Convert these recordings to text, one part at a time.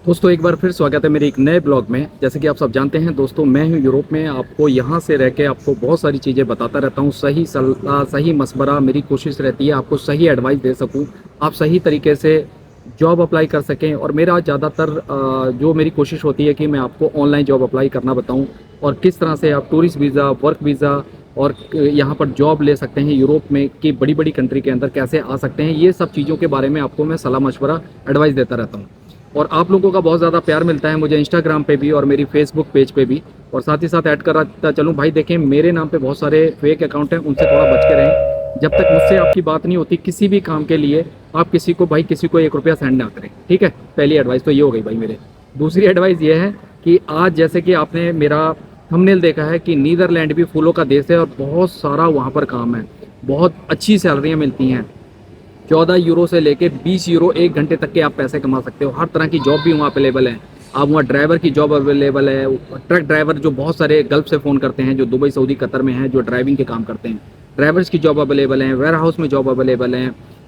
दोस्तों एक बार फिर स्वागत है मेरे एक नए ब्लॉग में। जैसे कि आप सब जानते हैं दोस्तों, मैं हूं यूरोप में। आपको यहां से रह के आपको बहुत सारी चीज़ें बताता रहता हूं। सही सलाह, सही मशवरा मेरी कोशिश रहती है आपको सही एडवाइस दे सकूं, आप सही तरीके से जॉब अप्लाई कर सकें। और मेरा ज़्यादातर जो मेरी कोशिश होती है कि मैं आपको ऑनलाइन जॉब अप्लाई करना बताऊँ, और किस तरह से आप टूरिस्ट वीज़ा, वर्क वीज़ा और यहाँ पर जॉब ले सकते हैं यूरोप में कि बड़ी बड़ी कंट्री के अंदर कैसे आ सकते हैं। ये सब चीज़ों के बारे में आपको मैं सलाह मशवरा एडवाइस देता रहता हूँ। और आप लोगों का बहुत ज़्यादा प्यार मिलता है मुझे इंस्टाग्राम पे भी और मेरी फेसबुक पेज पे भी। और साथ ही साथ ऐड कराता चलूँ भाई, देखें मेरे नाम पे बहुत सारे फेक अकाउंट हैं, उनसे थोड़ा बच के रहें। जब तक मुझसे आपकी बात नहीं होती किसी भी काम के लिए, आप किसी को 1 रुपया सेंड ना करें, ठीक है। पहली एडवाइस तो ये हो गई भाई मेरे। दूसरी एडवाइस ये है कि आज जैसे कि आपने मेरा थंबनेल देखा है कि नीदरलैंड भी फूलों का देश है और बहुत सारा वहाँ पर काम है, बहुत अच्छी सैलरियाँ मिलती हैं। 14 यूरो से लेके 20 यूरो 1 घंटे तक के आप पैसे कमा सकते हो। हर तरह की जॉब भी वहाँ अवेलेबल है। आप वहाँ ड्राइवर की जॉब अवेलेबल है, ट्रक ड्राइवर जो बहुत सारे गल्फ से फ़ोन करते हैं, जो दुबई सऊदी कतर में हैं, जो ड्राइविंग के काम करते हैं, ड्राइवर्स की जॉब अवेलेबल है। वेयर हाउस में जॉब अवेलेबल है।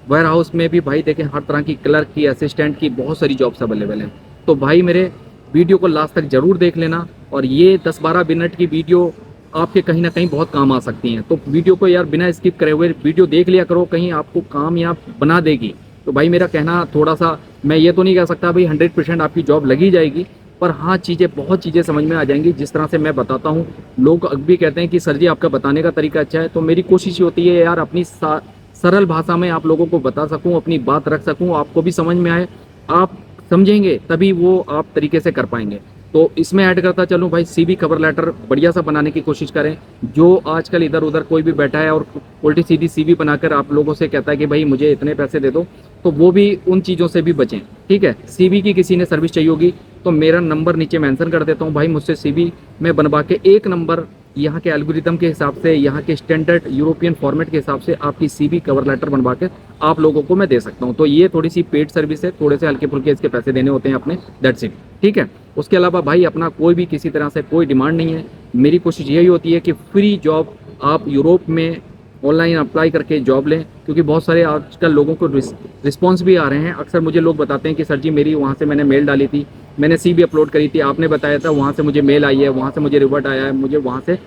वेयर हाउस में भी भाई देखें हर तरह की क्लर्क की, असिस्टेंट की बहुत सारी जॉब्स अवेलेबल हैं। तो भाई मेरे वीडियो को लास्ट तक ज़रूर देख लेना। और ये 10-12 मिनट की वीडियो आपके कहीं ना कहीं बहुत काम आ सकती हैं। तो वीडियो को यार बिना स्किप करे हुए वीडियो देख लिया करो, कहीं आपको कामयाब बना देगी। तो भाई मेरा कहना थोड़ा सा, मैं ये तो नहीं कह सकता भाई 100% आपकी जॉब लगी जाएगी, पर हाँ बहुत चीज़ें समझ में आ जाएंगी जिस तरह से मैं बताता हूँ। लोग अब भी कहते हैं कि सर जी आपका बताने का तरीका अच्छा है। तो मेरी कोशिश ये होती है यार अपनी सरल भाषा में आप लोगों को बता सकूँ, अपनी बात रख सकूँ, आपको भी समझ में आए। आप समझेंगे तभी वो आप तरीके से कर पाएंगे। तो इसमें ऐड करता चलूँ भाई, सीवी कवर लेटर बढ़िया सा बनाने की कोशिश करें। जो आजकल इधर उधर कोई भी बैठा है और उल्टी सीधी सीवी बनाकर आप लोगों से कहता है कि भाई मुझे इतने पैसे दे दो, तो वो भी उन चीज़ों से भी बचें, ठीक है। सीवी की किसी ने सर्विस चाहिए होगी तो मेरा नंबर नीचे मेंशन कर देता हूँ भाई, मुझसे सीवी में बनवा के 1 नंबर यहाँ के एल्गोरिदम के हिसाब से, यहाँ के स्टैंडर्ड यूरोपियन फॉर्मेट के हिसाब से आपकी सीवी कवर लेटर बनवा के आप लोगों को मैं दे सकता हूँ। तो ये थोड़ी सी पेड सर्विस है, थोड़े से हल्के फुल्के इसके पैसे देने होते हैं अपने, दैट्स इट, ठीक है। उसके अलावा भाई अपना कोई भी किसी तरह से कोई डिमांड नहीं है। मेरी कोशिश यही होती है कि फ्री जॉब आप यूरोप में ऑनलाइन अप्लाई करके जॉब लें, क्योंकि बहुत सारे आजकल लोगों को रिस्पॉन्स भी आ रहे हैं। अक्सर मुझे लोग बताते हैं कि सर जी मेरी वहाँ से मैंने मेल डाली थी, मैंने सीवी अपलोड करी थी, आपने बताया था, वहाँ से मुझे मेल आई है, वहाँ से मुझे रिवर्ट आया है, मुझे वहाँ से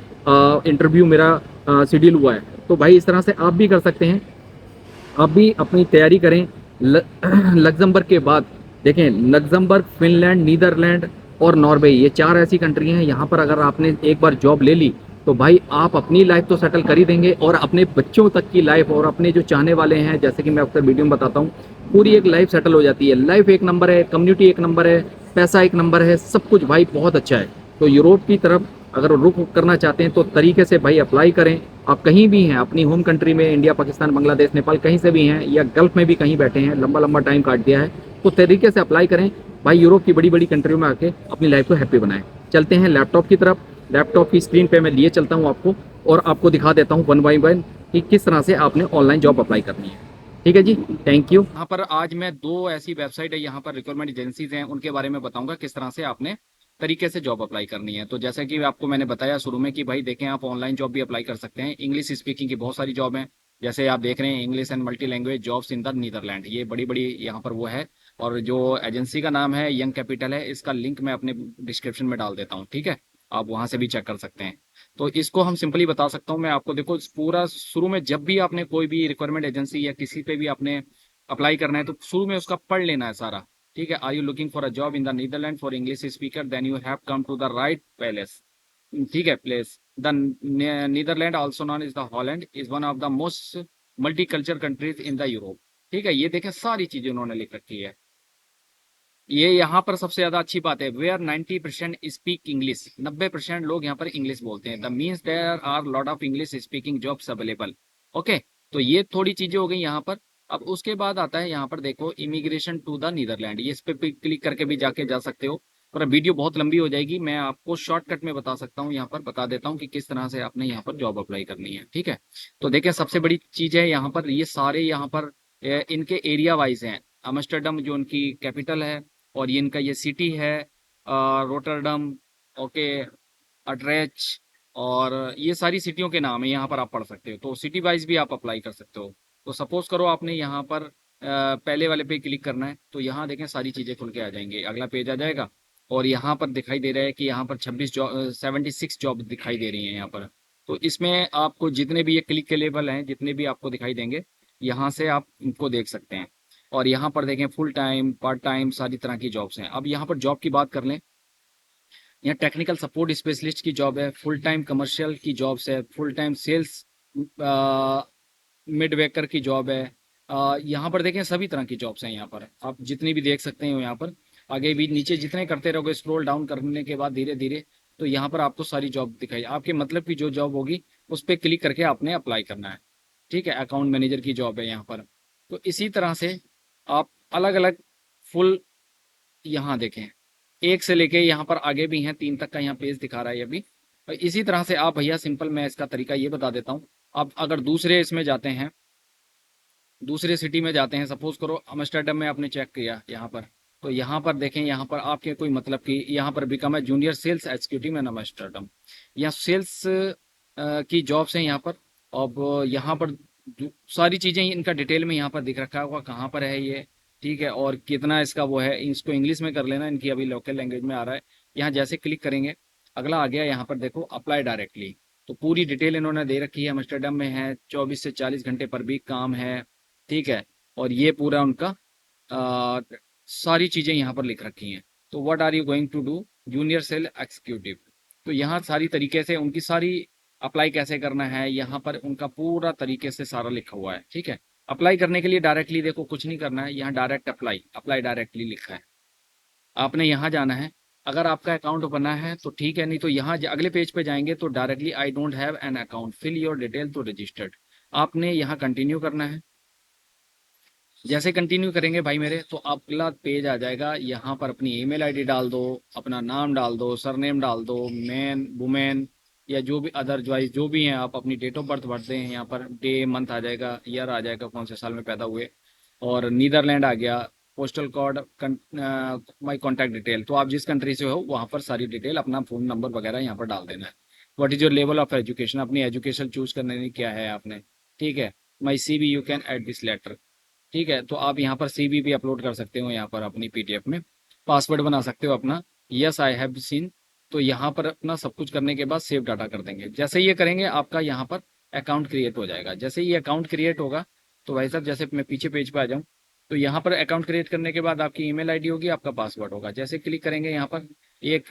इंटरव्यू मेरा शेड्यूल हुआ है। तो भाई इस तरह से आप भी कर सकते हैं। आप भी अपनी तैयारी करें। लग्जमबर्ग के बाद देखें, लग्जमबर्ग, फिनलैंड, नीदरलैंड और नॉर्वे, ये 4 ऐसी कंट्री हैं। यहाँ पर अगर आपने एक बार जॉब ले ली तो भाई आप अपनी लाइफ तो सेटल कर ही देंगे, और अपने बच्चों तक की लाइफ और अपने जो चाहने वाले हैं, जैसे कि मैं अक्सर वीडियो में बताता हूँ, पूरी एक लाइफ सेटल हो जाती है। लाइफ एक नंबर है, कम्युनिटी एक नंबर है, पैसा एक नंबर है, सब कुछ भाई बहुत अच्छा है। तो यूरोप की तरफ अगर रुख करना चाहते हैं तो तरीके से भाई अप्लाई करें। आप कहीं भी हैं अपनी होम कंट्री में, इंडिया, पाकिस्तान, बांग्लादेश, नेपाल, कहीं से भी हैं, या गल्फ में भी कहीं बैठे हैं, लंबा लंबा टाइम काट दिया है, तो तरीके से अप्लाई करें भाई। यूरोप की बड़ी बड़ी कंट्रियों में आके अपनी लाइफ को हैप्पी बनाएं। चलते हैं लैपटॉप की तरफ। लैपटॉप की स्क्रीन पे मैं लिए चलता हूँ आपको, और आपको दिखा देता हूँ वन बाई वन कि किस तरह से आपने ऑनलाइन जॉब अप्लाई करनी है। ठीक है जी, थैंक यू। यहाँ पर आज मैं 2 ऐसी वेबसाइट है, यहाँ पर रिक्वायरमेंट एजेंसीज हैं, उनके बारे में बताऊंगा किस तरह से आपने तरीके से जॉब अप्लाई करनी है। तो जैसे कि आपको मैंने बताया शुरू में कि भाई देखें आप ऑनलाइन जॉब भी अप्लाई कर सकते हैं। इंग्लिश स्पीकिंग की बहुत सारी जॉब हैं, जैसे आप देख रहे हैं English and multi language jobs in the Netherland, ये बड़ी बड़ी यहाँ पर वो है। और जो एजेंसी का नाम है यंग कैपिटल है, इसका लिंक मैं अपने डिस्क्रिप्शन में डाल देता हूँ, ठीक है। आप वहां से भी चेक कर सकते हैं। तो इसको हम सिंपली बता सकता हूँ मैं आपको, देखो पूरा शुरू में जब भी आपने कोई भी रिक्वायरमेंट एजेंसी या किसी पे भी आपने अप्लाई करना है तो शुरू में उसका पढ़ लेना है सारा, ठीक है। Are you looking for a job in the Netherland for English speaker, then you have come to the right palace, ठीक है, place. The Netherland also known is the Holland is one of the most multiculture countries in the Europe, ठीक है। ये देखें सारी चीजें उन्होंने लिख रखी है। ये यहाँ पर सबसे ज्यादा अच्छी बात है, वेयर 90% स्पीक इंग्लिश, 90% लोग यहाँ पर इंग्लिश बोलते हैं। The means there are lot of English speaking jobs available, okay. तो ये थोड़ी चीजें हो गई यहाँ पर। अब उसके बाद आता है यहाँ पर देखो इमिग्रेशन टू द नीदरलैंड, ये इस पे क्लिक करके भी जाके जा सकते हो, पर वीडियो बहुत लंबी हो जाएगी। मैं आपको शॉर्टकट में बता सकता हूँ, यहाँ पर बता देता हूँ कि किस तरह से आपने यहाँ पर जॉब अप्लाई करनी है, ठीक है। तो देखिए सबसे बड़ी चीज है यहाँ पर, ये सारे यहाँ पर इनके एरिया वाइज हैं। अमस्टरडम जो उनकी कैपिटल है, और ये इनका ये सिटी है रोटरडम, ओके, अट्रेच, और ये सारी सिटियों के नाम है, यहाँ पर आप पढ़ सकते हो। तो सिटी वाइज भी आप अप्लाई कर सकते हो। तो सपोज करो आपने यहाँ पर पहले वाले पे क्लिक करना है तो यहाँ देखें सारी चीज़ें खुल के आ जाएंगी, अगला पेज आ जाएगा और यहाँ पर दिखाई दे रहा है कि यहाँ पर 76 जॉब दिखाई दे रही हैं यहाँ पर। तो इसमें आपको जितने भी ये क्लिक के लेवल हैं, जितने भी आपको दिखाई देंगे, यहाँ से आप इनको देख सकते हैं। और यहाँ पर देखें फुल टाइम, पार्ट टाइम, सारी तरह की जॉब्स हैं। अब यहाँ पर जॉब की बात कर लें, यहाँ टेक्निकल सपोर्ट स्पेशलिस्ट की जॉब है, फुल टाइम कमर्शियल की जॉब्स है, full time sales mid weaker की जॉब है। यहाँ पर देखें सभी तरह की जॉब्स हैं, यहाँ पर आप जितनी भी देख सकते हैं। यहाँ पर आगे भी नीचे जितने करते रहोगे स्क्रॉल डाउन करने के बाद धीरे धीरे, तो यहाँ पर आपको सारी जॉब दिखाई, आपके मतलब की जो जॉब होगी उस पर क्लिक करके आपने अप्लाई करना है। ठीक है, अकाउंट मैनेजर की जॉब है यहाँ पर। तो इसी तरह से आप अलग अलग फुल यहाँ देखें, एक से लेके यहाँ पर आगे भी हैं, 3 तक का यहाँ पेज दिखा रहा है अभी। और इसी तरह से आप भैया सिंपल, मैं इसका तरीका ये बता देता हूँ। आप अगर दूसरे इसमें जाते हैं, दूसरे सिटी में जाते हैं, सपोज करो अमस्टरडम में आपने चेक किया यहाँ पर, तो यहाँ पर देखें, यहाँ पर आपके कोई मतलब कि यहाँ पर बिकम है जूनियर सेल्स एग्जीक्यूटिव इन अमस्टरडम। यहाँ सेल्स की जॉब्स हैं यहाँ पर। अब यहाँ पर सारी चीज़ें इनका डिटेल में यहाँ पर दिख रखा होगा कहाँ पर है ये। ठीक है, और कितना इसका वो है, इसको इंग्लिश में कर लेना, इनकी अभी लोकल लैंग्वेज में आ रहा है। यहाँ जैसे क्लिक करेंगे अगला आ गया, यहाँ पर देखो अप्लाई डायरेक्टली। तो पूरी डिटेल इन्होंने दे रखी है, अमस्टरडम में है, 24 से 40 घंटे पर वीक काम है। ठीक है, और ये पूरा उनका आ, सारी चीज़ें यहाँ पर लिख रखी हैं। तो what are you going to do, junior sale executive. तो यहाँ सारी तरीके से उनकी सारी अप्लाई कैसे करना है, यहाँ पर उनका पूरा तरीके से सारा लिखा हुआ है। ठीक है, अप्लाई करने के लिए डायरेक्टली देखो कुछ नहीं करना है, यहाँ डायरेक्ट अप्लाई, अप्लाई डायरेक्टली लिखा है, आपने यहाँ जाना है। अगर आपका अकाउंट बना है तो ठीक है, नहीं तो यहाँ अगले पेज पे जाएंगे तो directly I don't have an account, fill your detail to registered, आपने यहाँ कंटिन्यू करना है। जैसे कंटिन्यू करेंगे भाई मेरे, तो अगला पेज आ जाएगा, यहाँ पर अपनी ईमेल आईडी डाल दो, अपना नाम डाल दो, सरनेम डाल दो, मैन वुमेन या जो भी अदर ज्वाइस जो भी हैं, आप अपनी डेट ऑफ बर्थ भरते हैं, यहाँ पर डे मंथ आ जाएगा, ईयर आ जाएगा, कौन से साल में पैदा हुए, और नीदरलैंड आ गया, पोस्टल कोड, माई कॉन्टैक्ट डिटेल, तो आप जिस कंट्री से हो वहाँ पर सारी डिटेल, अपना फ़ोन नंबर वगैरह यहाँ पर डाल देना है। What is your level of education, अपनी एजुकेशन चूज़ करने की क्या है आपने। ठीक है, my C B you can add this letter. ठीक है, तो आप यहाँ पर सीवी भी अपलोड कर सकते हो, यहाँ पर अपनी पीडीएफ में पासवर्ड बना सकते हो अपना, यस आई हैव सीन। तो यहाँ पर अपना सब कुछ करने के बाद सेव डाटा कर देंगे। जैसे ये करेंगे आपका यहाँ पर अकाउंट क्रिएट हो जाएगा। जैसे ये अकाउंट क्रिएट होगा तो भाई साहब, जैसे मैं पीछे पेज पे आ जाऊँ, तो यहाँ पर अकाउंट क्रिएट करने के बाद आपकी ईमेल आईडी होगी, आपका पासवर्ड होगा। जैसे क्लिक करेंगे यहाँ पर, एक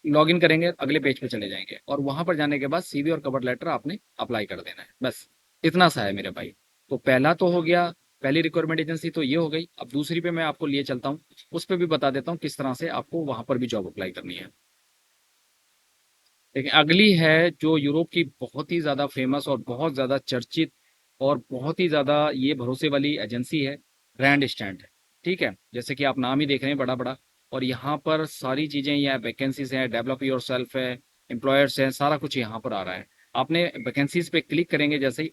लॉगिन करेंगे, अगले पेज पे चले जाएंगे, और वहां पर जाने के बाद सीवी और कवर लेटर आपने अप्लाई कर देना है। बस इतना सा है मेरे भाई। तो पहला तो हो गया, पहली रिक्वायरमेंट एजेंसी तो ये हो गई। अब दूसरी पे मैं आपको लिए चलता हूँ, उस पर भी बता देता हूँ किस तरह से आपको वहां पर भी जॉब अप्लाई करनी है। लेकिन अगली है जो यूरोप की बहुत ही ज़्यादा फेमस और बहुत ज़्यादा चर्चित और बहुत ही ज़्यादा ये भरोसे वाली एजेंसी है, रैंड स्टैंड। ठीक है, जैसे कि आप नाम ही देख रहे हैं बड़ा बड़ा, और यहाँ पर सारी चीज़ें, यहाँ वैकेंसीज हैं, डेवलप योर सेल्फ है, एम्प्लॉयर्स हैं, सारा कुछ यहाँ पर आ रहा है। आपने वैकेंसीज पे क्लिक करेंगे, जैसे ही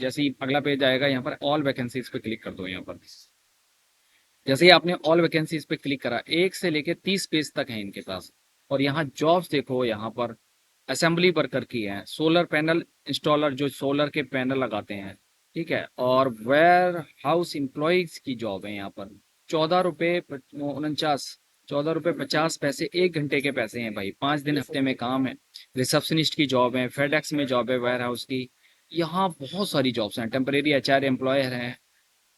जैसे ही अगला पेज आएगा, यहाँ पर ऑल वैकेंसीज पे क्लिक कर दो। यहाँ पर जैसे ही आपने ऑल वैकेंसीज पे क्लिक करा, 1 से लेके 30 पेज तक है इनके पास। और यहाँ जॉब्स देखो, यहाँ पर असेंबली वर्कर की है, सोलर पैनल इंस्टॉलर जो सोलर के पैनल लगाते हैं। ठीक है, और वेयर हाउस एम्प्लॉयज की जॉब है यहाँ पर। 14 रुपये 49, 14 रुपये 50 पैसे 1 घंटे के पैसे हैं भाई, 5 दिन हफ्ते में काम है। रिसेप्शनिस्ट की जॉब है, फेडेक्स में जॉब है, वेयर हाउस की। यहाँ बहुत सारी जॉब्स हैं, टेम्परेरी एचआर एम्प्लॉयर हैं।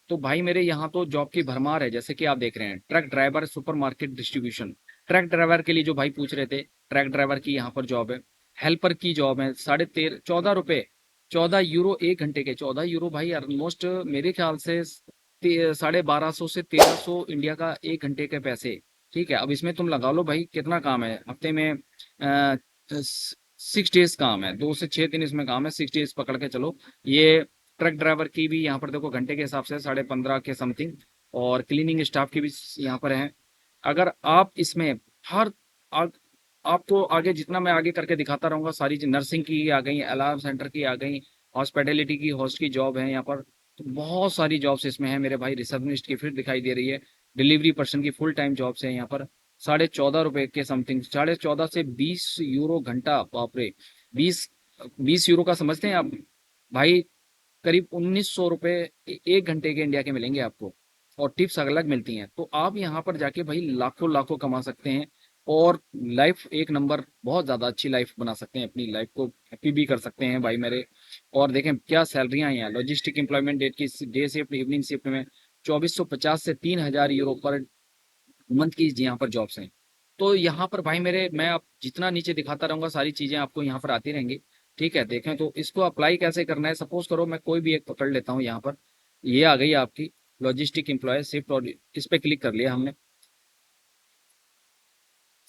तो भाई मेरे यहाँ तो जॉब की भरमार है। जैसे कि आप देख रहे हैं, truck driver supermarket distribution, truck driver के लिए जो भाई पूछ रहे थे, ट्रक ड्राइवर की यहाँ पर जॉब है। हेल्पर की जॉब है, 14.5 रुपये 14 यूरो 1 घंटे के, 14 यूरो भाई ऑलमोस्ट मेरे ख्याल से 1250 से 1300 इंडिया का 1 घंटे के पैसे। ठीक है, अब इसमें तुम लगा लो भाई कितना काम है हफ्ते में। 6 डेज काम है, 2 से 6 दिन इसमें काम है, 6 डेज पकड़ के चलो। ये ट्रक ड्राइवर की भी यहाँ पर देखो घंटे के हिसाब से 15.5 के समथिंग, और क्लीनिंग स्टाफ की भी यहाँ पर है। अगर आप इसमें हर आग, आपको आगे जितना मैं आगे करके दिखाता रहूंगा, सारी नर्सिंग की आ गई, अलार्म सेंटर की आ गई, हॉस्पिटैलिटी की होस्ट की जॉब है यहाँ पर। तो बहुत सारी जॉब्स इसमें है मेरे भाई। रिसेप्शनिस्ट की फिर दिखाई दे रही है, डिलीवरी पर्सन की फुल टाइम जॉब्स है यहाँ पर। 14.5 रुपये के समथिंग, 14.5 से 20 यूरो घंटा, बाप रे। 20 20 यूरो का समझते हैं आप भाई, करीब 1900 रुपये 1 घंटे के इंडिया के मिलेंगे आपको, और टिप्स अलग मिलती हैं। तो आप यहाँ पर जाके भाई लाखों लाखों कमा सकते हैं, और लाइफ एक नंबर, बहुत ज़्यादा अच्छी लाइफ बना सकते हैं, अपनी लाइफ को हैप्पी भी कर सकते हैं भाई मेरे। और देखें क्या सैलरियाँ हैं, लॉजिस्टिक एम्प्लॉयमेंट डेट की डे शिफ्ट, इवनिंग शिफ्ट में 2450 से 3000 यूरो पर मंथ की यहाँ पर जॉब्स हैं। तो यहाँ पर भाई मेरे, मैं आप जितना नीचे दिखाता रहूंगा सारी चीज़ें आपको यहाँ पर आती रहेंगी। ठीक है, देखें तो इसको अप्लाई कैसे करना है। सपोज करो मैं कोई भी एक पकड़ लेता हूँ यहाँ पर, ये आ गई आपकी लॉजिस्टिक एम्प्लॉय शिफ्ट, और इस पर क्लिक कर लिया हमने।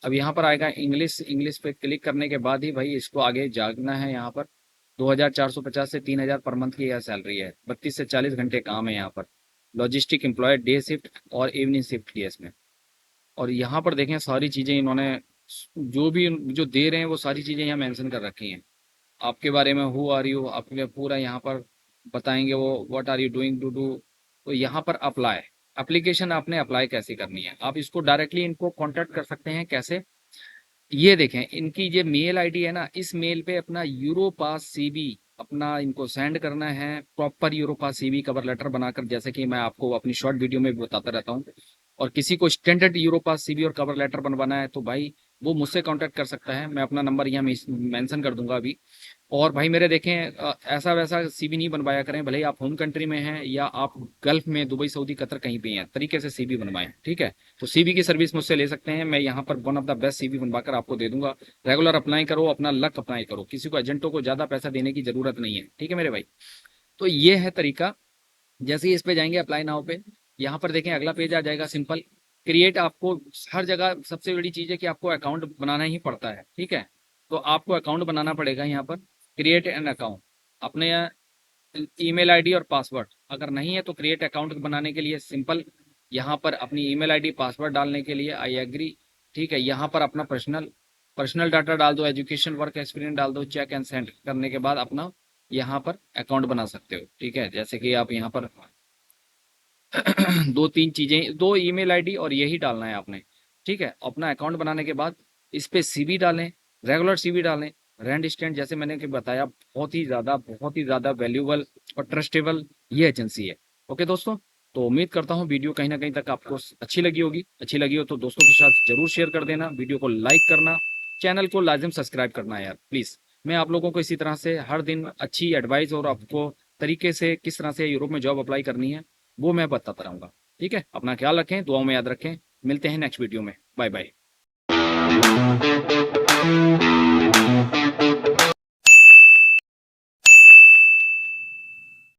अब यहाँ पर आएगा इंग्लिश, इंग्लिश पे क्लिक करने के बाद ही भाई इसको आगे जागना है। यहाँ पर 2450 से 3000 पर मंथ की यह सैलरी है, 32 से 40 घंटे काम है यहाँ पर। लॉजिस्टिक एम्प्लॉय डे शिफ्ट और इवनिंग शिफ्ट की है इसमें। और यहाँ पर देखें सारी चीज़ें इन्होंने जो भी जो दे रहे हैं वो सारी चीज़ें यहाँ मेंशन कर रखी हैं आपके बारे में। हु आर यू, आपके पूरा यहाँ पर बताएंगे वो, what are you doing to do. तो यहाँ पर अप्लाई, एप्लीकेशन आपने अप्लाई कैसे करनी है, आप इसको डायरेक्टली इनको कांटेक्ट कर सकते हैं। कैसे, ये देखें इनकी ये मेल आईडी है ना, इस मेल पे अपना यूरोपास सीवी अपना इनको सेंड करना है। Proper Europass CV cover letter बनाकर, जैसे कि मैं आपको अपनी शॉर्ट वीडियो में भी बताता रहता हूँ। और किसी को स्टैंडर्ड यूरोपास सीवी और कवर लेटर बनवाना है तो भाई वो मुझसे कांटेक्ट कर सकता है। मैं अपना नंबर यहाँ मेंशन कर दूंगा अभी। और भाई मेरे देखें ऐसा वैसा सीवी नहीं बनवाया करें, भले ही आप होम कंट्री में हैं या आप गल्फ में दुबई सऊदी कतर कहीं पे हैं, तरीके से सीवी बनवाएं। ठीक है, तो सीवी की सर्विस मुझसे ले सकते हैं, मैं यहाँ पर one of the best CV बनवाकर आपको दे दूंगा। रेगुलर अप्लाई करो, अपना लक अप्लाई करो, किसी को एजेंटों को ज़्यादा पैसा देने की जरूरत नहीं है। ठीक है मेरे भाई, तो ये है तरीका। जैसे ही इस पे जाएंगे अप्लाई नाउ पे, यहाँ पर देखें अगला पेज आ जाएगा सिंपल क्रिएट। आपको हर जगह सबसे बड़ी चीज़ है कि आपको अकाउंट बनाना ही पड़ता है। ठीक है, तो आपको अकाउंट बनाना पड़ेगा यहाँ पर, क्रिएट एन अकाउंट। अपने ईमेल आईडी और पासवर्ड अगर नहीं है तो क्रिएट अकाउंट बनाने के लिए सिंपल यहाँ पर अपनी ईमेल आईडी पासवर्ड डालने के लिए आई एग्री। ठीक है, यहाँ पर अपना पर्सनल पर्सनल डाटा डाल दो, एजुकेशन वर्क एक्सपीरियंस डाल दो, चेक एंड सेंड करने के बाद अपना यहाँ पर अकाउंट बना सकते हो। ठीक है, जैसे कि आप यहाँ पर दो तीन चीजें, दो ईमेल आईडी और यही डालना है आपने। ठीक है, अपना अकाउंट बनाने के बाद इस पे सीवी डालें, रेगुलर सीवी डालें। रैंड स्टैंड जैसे मैंने कि बताया बहुत ही ज्यादा वैल्यूबल और ट्रस्टेबल ये एजेंसी है। ओके दोस्तों, तो उम्मीद करता हूँ वीडियो कहीं ना कहीं तक आपको अच्छी लगी होगी। अच्छी लगी हो तो दोस्तों के साथ जरूर शेयर कर देना, वीडियो को लाइक करना, चैनल को लाजिम सब्सक्राइब करना है यार प्लीज। मैं आप लोगों को इसी तरह से हर दिन अच्छी एडवाइस और आपको तरीके से किस तरह से यूरोप में जॉब अप्लाई करनी है वो मैं बताता रहूंगा। ठीक है, अपना ख्याल रखें, दुआओं में याद रखें। मिलते हैं नेक्स्ट वीडियो में, बाय बाय।